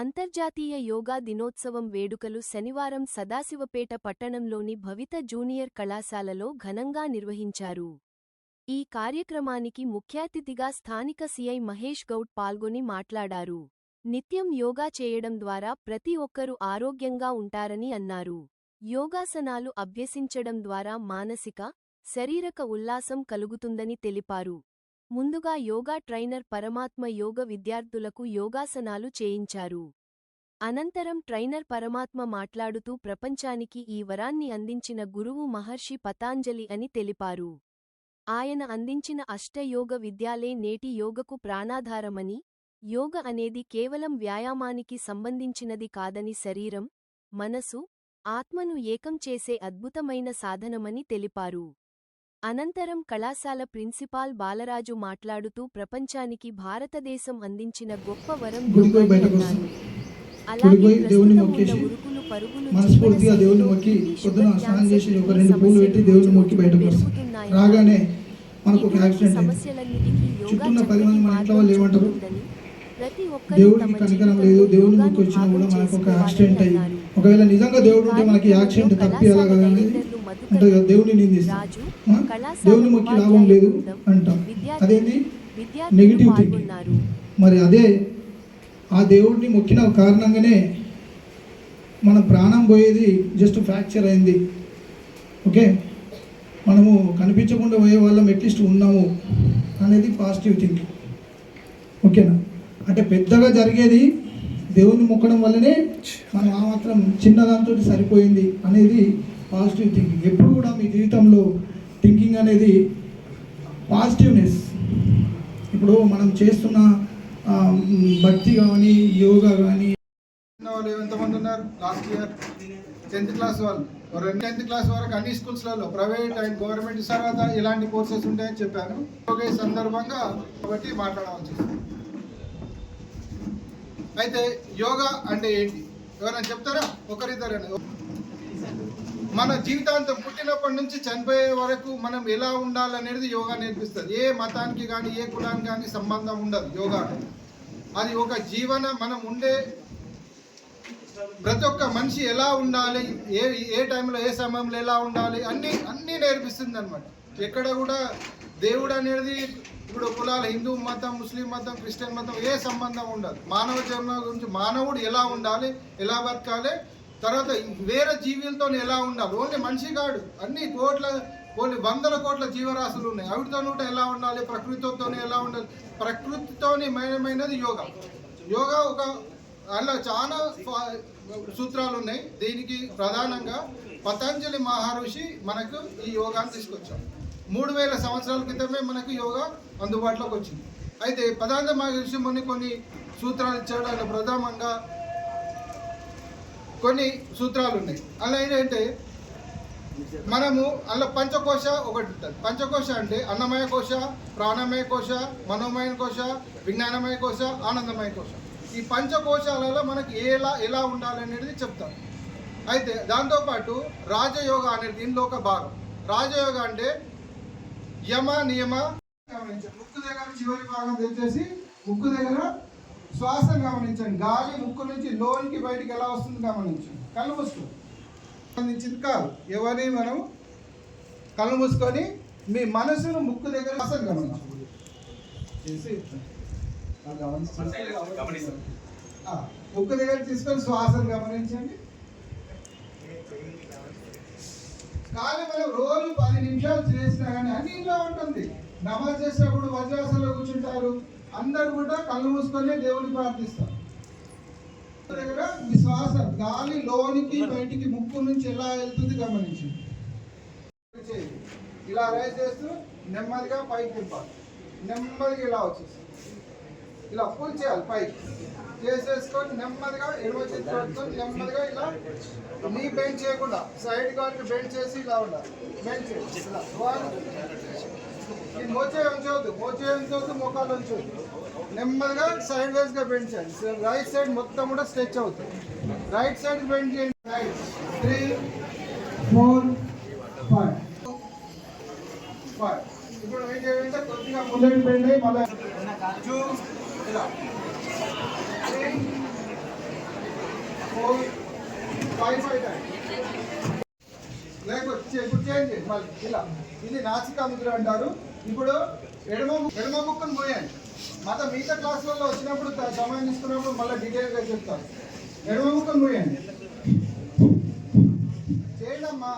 అంతర్జాతీయ యోగా దినోత్సవం వేడుకలు శనివారం సదాశివపేట పట్టణంలోని భవిత జూనియర్ కళాశాలలో ఘనంగా నిర్వహించారు. ఈ కార్యక్రమానికి ముఖ్యాతిథిగా స్థానిక సీఐ మహేష్ గౌడ్ పాల్గొని మాట్లాడారు. నిత్యం యోగా చేయడం ద్వారా ప్రతి ఒక్కరూ ఆరోగ్యంగా ఉంటారని అన్నారు. యోగాసనాలు అభ్యసించడం ద్వారా మానసిక, శారీరక ఉల్లాసం కలుగుతుందని తెలిపారు. ముందుగా యోగా ట్రైనర్ పరమాత్మ యోగ విద్యార్థులకు యోగాసనాలు చేయించారు. అనంతరం ట్రైనర్ పరమాత్మ మాట్లాడుతూ ప్రపంచానికి ఈ వరాన్ని అందించిన గురువు మహర్షి పతాంజలి అని తెలిపారు. ఆయన అందించిన అష్టయోగ విద్యాలే నేటి యోగకు ప్రాణాధారమని, యోగ అనేది కేవలం వ్యాయామానికి సంబంధించినది కాదని శరీరం, మనసు, ఆత్మను ఏకం చేసే అద్భుతమైన సాధనమని తెలిపారు. అనంతరం కళాశాల ప్రిన్సిపాల్ బాలరాజు మాట్లాడుతూ ప్రపంచానికి భారతదేశం అందించిన గొప్ప వరం యోగా అన్నారు. అలాగే ప్రస్తుతం ఉన్న ఉరుకులు పరుగులు మనస్ఫూర్తిగా దేవుని మొక్కి పొద్దున స్నానం చేసి ఒక రెండు పూలు పెట్టి దేవుని మొక్కి బయటకు వస్తాం. రాగానే మనకు ఒక యాక్సిడెంట్ అయింది. చుట్టూన్న 10 మంది మన ఇంట్లో వాళ్ళు ఏమంటారు, దేవుడికి కనికరం లేదు, దేవుని మొక్కి వచ్చినా కూడా మనకు ఒక యాక్సిడెంట్ అయ్యి, ఒకవేళ నిజంగా దేవుడు ఉంటే మనకి యాక్సిడెంట్ తప్పి అలాగా ఉంటుంది కదా, దేవుడిని నిందిస్తాం, దేవుని మొక్కి లాభం లేదు అంటాం. అదేంటి నెగిటివ్ థింకింగ్. మరి అదే ఆ దేవుడిని మొక్కిన కారణంగానే మన ప్రాణం పోయేది జస్ట్ ఫ్రాక్చర్ అయింది. ఓకే, మనము కనిపించకుండా పోయే వాళ్ళం అట్లీస్ట్ ఉన్నాము అనేది పాజిటివ్ థింకింగ్. ఓకేనా, అంటే పెద్దగా జరిగేది దేవుని మొక్కడం వల్లనే మనం ఆ మాత్రం చిన్నదాంతో సరిపోయింది అనేది పాజిటివ్ థింకింగ్. ఎప్పుడు కూడా మీ జీవితంలో థింకింగ్ అనేది పాజిటివ్నెస్. ఇప్పుడు మనం చేస్తున్న భక్తి కానీ యోగా కానీ వాళ్ళు ఎంతమంది ఉన్నారు? లాస్ట్ ఇయర్ 10th క్లాస్ వాళ్ళు 10th క్లాస్ వరకు అన్ని స్కూల్స్లలో ప్రైవేట్ అండ్ గవర్నమెంట్ తర్వాత ఇలాంటి కోర్సెస్ ఉంటాయని చెప్పాను. ఒకే సందర్భంగా కాబట్టి మాట్లాడవచ్చు. అయితే యోగా అంటే ఏంటి ఎవరైనా చెప్తారా? ఒకరిద్దరని. మన జీవితాంతం పుట్టినప్పటి నుంచి చనిపోయే వరకు మనం ఎలా ఉండాలనేది యోగా నేర్పిస్తుంది. ఏ మతానికి కానీ ఏ కులానికి కానీ సంబంధం ఉండదు. యోగా అది ఒక జీవన, మనం ఉండే ప్రతి ఒక్క మనిషి ఎలా ఉండాలి, ఏ టైంలో ఏ సమయంలో ఎలా ఉండాలి అన్నీ నేర్పిస్తుంది అనమాట. ఎక్కడ కూడా దేవుడు అనేది ఇప్పుడు కులాలు, హిందూ మతం, ముస్లిం మతం, క్రిస్టియన్ మతం ఏ సంబంధం ఉండదు. మానవ జన్మ గురించి మానవుడు ఎలా ఉండాలి, ఎలా బతకాలి, తర్వాత వేరే జీవులతో ఎలా ఉండాలి. ఓన్లీ మనిషి కాడు, అన్ని కొన్ని వందల కోట్ల జీవరాశులు ఉన్నాయి. అవిటితో ఎలా ఉండాలి, ప్రకృతితో ఎలా ఉండాలి. ప్రకృతితోని మైనమైనది యోగా. యోగా ఒక అలా చాలా సూత్రాలు ఉన్నాయి. దీనికి ప్రధానంగా పతంజలి మహర్షి మనకు ఈ యోగాన్ని తీసుకొచ్చాం. 3000 సంవత్సరాల క్రితమే మనకు యోగా అందుబాటులోకి వచ్చింది. అయితే పతంజలి మహర్షి కొన్ని సూత్రాలు ఇచ్చాడు. ఆయన ప్రధానంగా కొన్ని సూత్రాలు ఉన్నాయి. అలా ఏంటంటే మనము అలా పంచకోశ ఒకటి ఉంటుంది. పంచకోశ అంటే అన్నమయ కోశ, ప్రాణమయ కోశ, మనోమయ కోశ, విజ్ఞానమయ కోశ, ఆనందమయ కోశ. ఈ పంచకోశాలలో మనకి ఎలా ఉండాలి అనేది చెప్తారు. అయితే దాంతోపాటు రాజయోగ అనేది దీనిలో ఒక భాగం. రాజయోగ అంటే యమ నియమ. ముక్కు దగ్గర చివరి భాగం తెచ్చేసి ముక్కు దగ్గర శ్వాసను గమనించండి. గాలి ముక్కు నుంచి లోనికి బయటికి ఎలా వస్తుంది గమనించండి. కళ్ళు మూసుకొని సంబంధించింది కాదు. ఎవరిని మనం కళ్ళు మూసుకొని మీ మనసును ముక్కు దగ్గర శ్వాసను గమనించండి. ముక్కు దగ్గర తీసుకొని శ్వాసను గమనించండి. కానీ మనం రోజు 10 నిమిషాలు చేసినా కానీ అన్ని ఇంట్లో ఉంటుంది. నమాజ్ చేసినప్పుడు వజ్రాసనంలో కూర్చుంటారు. అందరు కూడా కళ్ళు మూసుకొని దేవుని ప్రార్థిస్తారు. దగ్గర మీ శ్వాస గాలి లోనికి బయటికి ముక్కు నుంచి ఎలా వెళ్తుంది గమనించండి. ఇలా రైజ్ చేస్తూ నెమ్మదిగా పైకి తిప్పాలి. నెమ్మదిగా ఇలా వచ్చేసి ఇలా పుల్ చేయాలి. పైకి చేసేసుకొని నెమ్మదిగా ఎడమ చేతి పట్టుకొని నెమ్మదిగా ఇలా నీ బెండ్ చేయకుండా సైడ్ గారికి బెండ్ చేసి ఇలా ఉండాలి. బెండ్ చేసి ఇలా మోచే ఉంచవద్దు, మోకాలు ఉంచవద్దు. నెమ్మదిగా సైడ్ వైజ్ గా బెండ్ చేయండి. రైట్ సైడ్ మొత్తం కూడా స్ట్రెచ్ అవుతుంది. రైట్ సైడ్ బెండ్ చేయండి. 3 4 5. ఇప్పుడు ఏం చేయాలంటే కొద్దిగా ముందుకు బెండ్ అయ్యి మళ్ళీ 2 ఇలా 3 4 5 5 times. లేకపోతే ఇప్పుడు చేంజ్ మళ్ళీ ఇలా. ఇది నాసికా ముద్ర అంటారు. ఇప్పుడు ఎడమ ముక్కును పోయండి. మిగతా క్లాసులలో వచ్చినప్పుడు సమయం తీసుకున్నప్పుడు మళ్ళీ డీటెయిల్గా చెప్తాను. ఎడమ ముక్కును పోయండి. చేయండి అమ్మా.